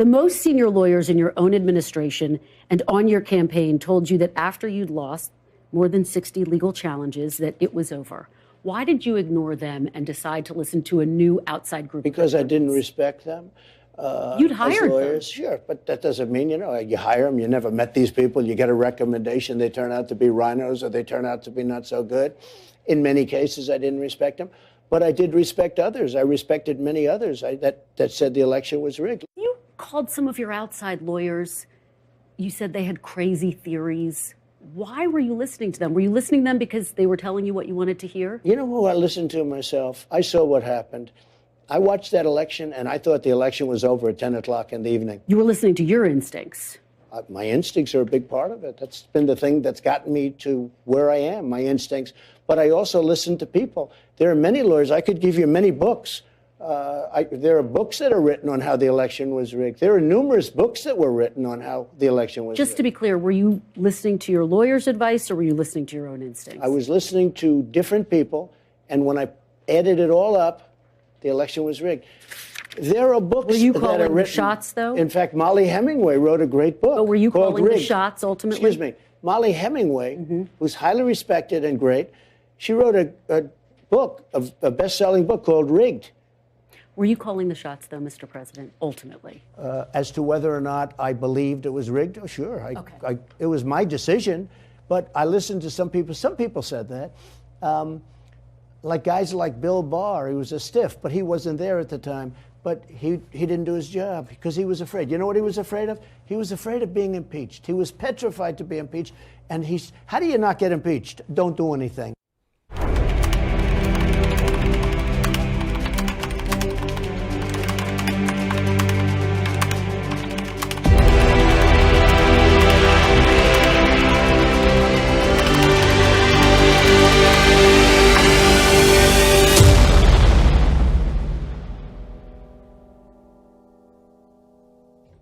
The most senior lawyers in your own administration and on your campaign told you that after you'd lost more than 60 legal challenges, that it was over. Why did you ignore them and decide to listen to a new outside group? Because I didn't respect them. You'd hired lawyers, them. Sure, but that doesn't mean, you hire them, you never met these people, you get a recommendation, they turn out to be rhinos or they turn out to be not so good. In many cases, I didn't respect them, but I did respect others. I respected many others that said the election was rigged. You called some of your outside lawyers, you said they had crazy theories. Why were you listening to them? Were you listening to them because they were telling you what you wanted to hear? You know who I listened to myself? I saw what happened. I watched that election, and I thought the election was over at 10 o'clock in the evening. You were listening to your instincts. My instincts are a big part of it. That's been the thing that's gotten me to where I am, my instincts. But I also listen to people. There are many lawyers. I could give you many books. There are books that are written on how the election was rigged. There are numerous books that were written on how the election was rigged. Just to be clear, were you listening to your lawyer's advice or were you listening to your own instincts? I was listening to different people, and when I added it all up, the election was rigged. There are books that are written. Were you calling the shots, though? In fact, Molly Hemingway wrote a great book. But were you calling Rigged. the shots ultimately? Excuse me. Molly Hemingway, who's highly respected and great, she wrote a book, a best-selling book called Rigged. Were you calling the shots, though, Mr. President, ultimately? As to whether or not I believed it was rigged, oh, sure. Okay. It was my decision, but I listened to some people. Some people said that. Like guys like Bill Barr, he was a stiff, but he wasn't there at the time. But he didn't do his job because he was afraid. You know what he was afraid of? He was afraid of being impeached. He was petrified to be impeached. And how do you not get impeached? Don't do anything.